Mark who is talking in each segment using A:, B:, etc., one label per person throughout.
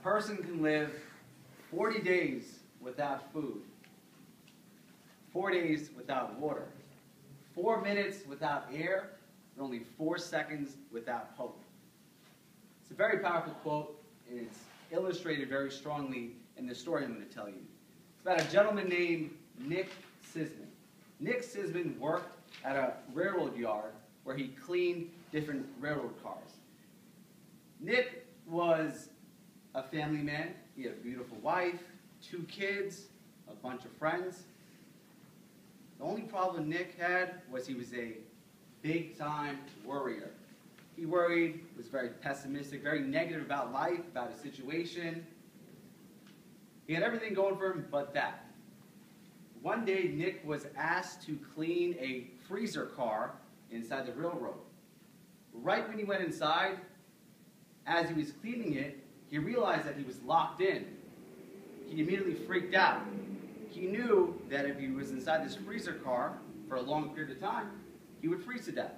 A: person can live 40 days without food, 4 days without water, 4 minutes without air, and only 4 seconds without hope. It's a very powerful quote, and it's illustrated very strongly in the story I'm going to tell you. It's about a gentleman named Nick Sisman. Nick Sisman worked at a railroad yard where he cleaned different railroad cars. Nick was a family man. He had a beautiful wife, 2 kids, a bunch of friends. The only problem Nick had was he was a big-time worrier. He worried, was very pessimistic, very negative about life, about his situation. He had everything going for him but that. One day, Nick was asked to clean a freezer car inside the railroad. Right when he went inside, as he was cleaning it, he realized that he was locked in. He immediately freaked out. He knew that if he was inside this freezer car for a long period of time, he would freeze to death.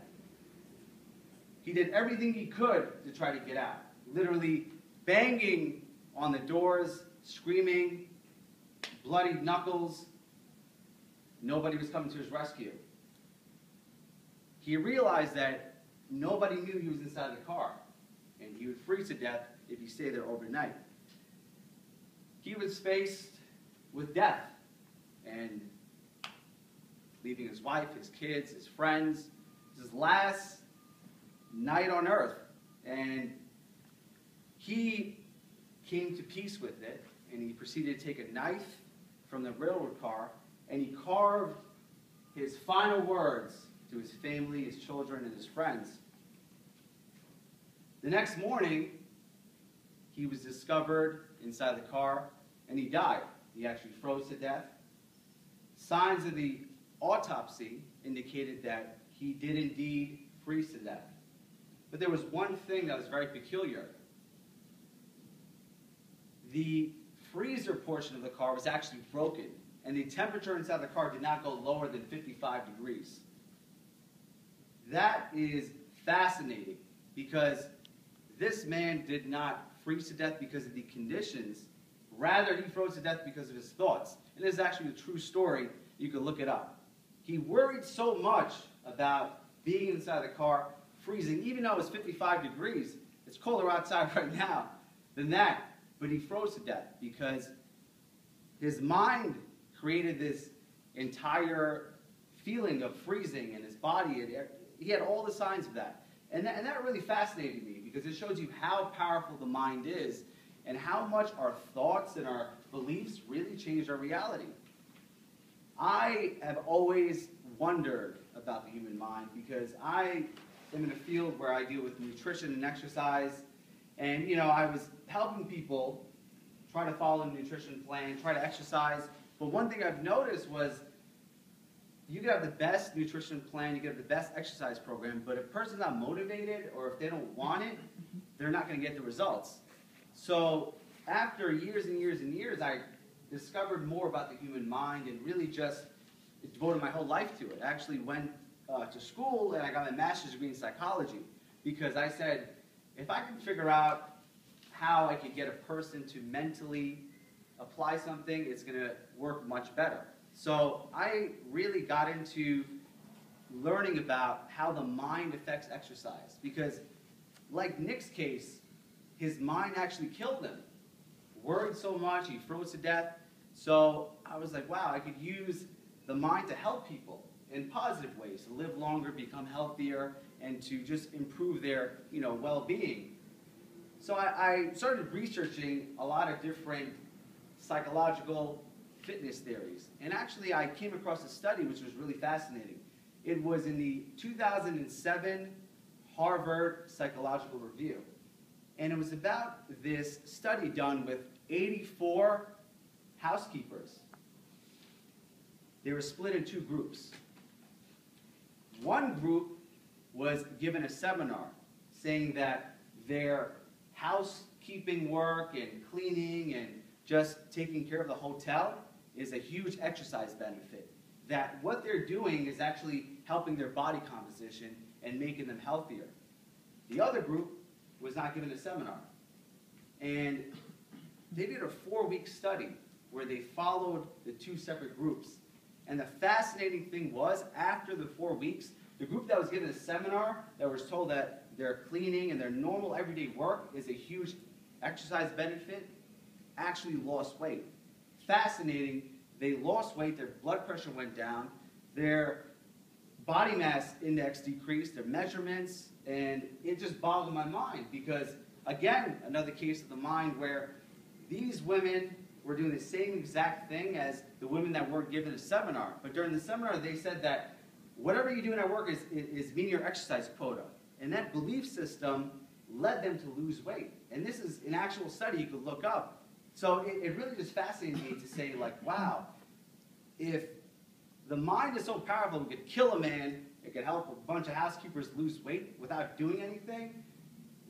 A: He did everything he could to try to get out, literally banging on the doors, screaming, bloody knuckles. Nobody was coming to his rescue. He realized that nobody knew he was inside the car, and he would freeze to death if he stayed there overnight. He was faced with death, and leaving his wife, his kids, his friends. His last night on earth, and he came to peace with it, and he proceeded to take a knife from the railroad car, and he carved his final words to his family, his children, and his friends. The next morning, he was discovered inside the car, and he died. He actually froze to death. Signs of the autopsy indicated that he did indeed freeze to death. But there was one thing that was very peculiar. The freezer portion of the car was actually broken, and the temperature inside the car did not go lower than 55 degrees. That is fascinating, because this man did not freeze to death because of the conditions. Rather, he froze to death because of his thoughts. And this is actually a true story. You can look it up. He worried so much about being inside the car, freezing, even though it was 55 degrees. It's colder outside right now than that. But he froze to death because his mind created this entire feeling of freezing in his body. He had all the signs of that. And that really fascinated me, because it shows you how powerful the mind is and how much our thoughts and our beliefs really change our reality. I have always wondered about the human mind, because I am in a field where I deal with nutrition and exercise. And, I was helping people try to follow a nutrition plan, try to exercise. But one thing I've noticed was you can have the best nutrition plan, you can have the best exercise program, but if a person's not motivated or if they don't want it, they're not going to get the results. So after years and years and years, I discovered more about the human mind and really just devoted my whole life to it. I actually went to school and I got my master's degree in psychology, because I said, if I can figure out how I could get a person to mentally apply something, it's going to work much better. So I really got into learning about how the mind affects exercise, because like Nick's case, his mind actually killed him. Worried so much, he froze to death. So I was like, wow, I could use the mind to help people in positive ways, to live longer, become healthier, and to just improve their well-being. So I started researching a lot of different psychological fitness theories. And actually, I came across a study which was really fascinating. It was in the 2007 Harvard Psychological Review. And it was about this study done with 84 housekeepers. They were split in 2 groups. One group was given a seminar saying that their housekeeping work and cleaning and just taking care of the hotel is a huge exercise benefit. That what they're doing is actually helping their body composition and making them healthier. The other group was not given a seminar. And They did a 4-week study where they followed the 2 separate groups. And the fascinating thing was, after the 4 weeks, the group that was given a seminar that was told that their cleaning and their normal everyday work is a huge exercise benefit, actually lost weight. Fascinating. They lost weight, their blood pressure went down, their body mass index decreased, their measurements, and it just boggled my mind because, again, another case of the mind where these women were doing the same exact thing as the women that weren't given a seminar. But during the seminar, they said that whatever you do in our work is meeting your exercise quota. And that belief system led them to lose weight. And this is an actual study you could look up. So it really just fascinated me to say, like, wow, if the mind is so powerful, it could kill a man, it could help a bunch of housekeepers lose weight without doing anything,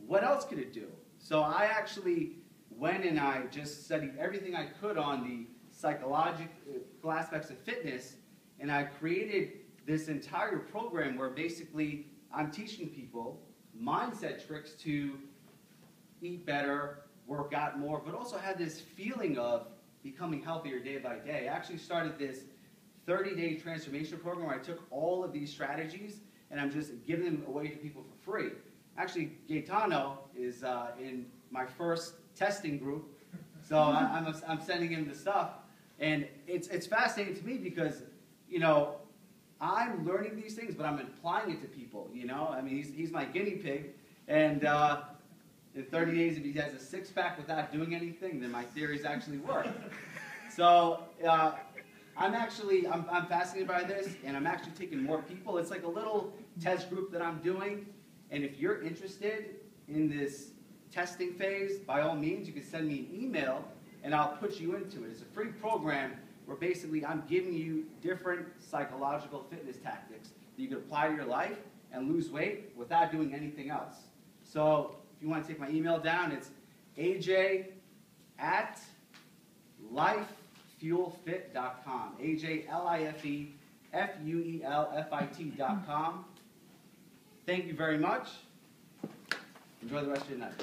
A: what else could it do? So I actually went and I just studied everything I could on the psychological aspects of fitness, and I created this entire program where basically I'm teaching people mindset tricks to eat better, work out more, but also have this feeling of becoming healthier day by day. I actually started this 30-day transformation program where I took all of these strategies and I'm just giving them away to people for free. Actually, Gaetano is in my first testing group, so I'm sending him the stuff. And it's fascinating to me because, you know, I'm learning these things, but I'm applying it to people, you know? I mean, he's my guinea pig, and in 30 days, if he has a six-pack without doing anything, then my theories actually work. So I'm fascinated by this, and I'm actually taking more people. It's like a little test group that I'm doing, and if you're interested in this testing phase, by all means, you can send me an email, and I'll put you into it. It's a free program where basically I'm giving you different psychological fitness tactics that you can apply to your life and lose weight without doing anything else. So if you want to take my email down, it's aj@lifefuelfit.com. AJ-LIFEFUELFIT.com. Thank you very much. Enjoy the rest of your night.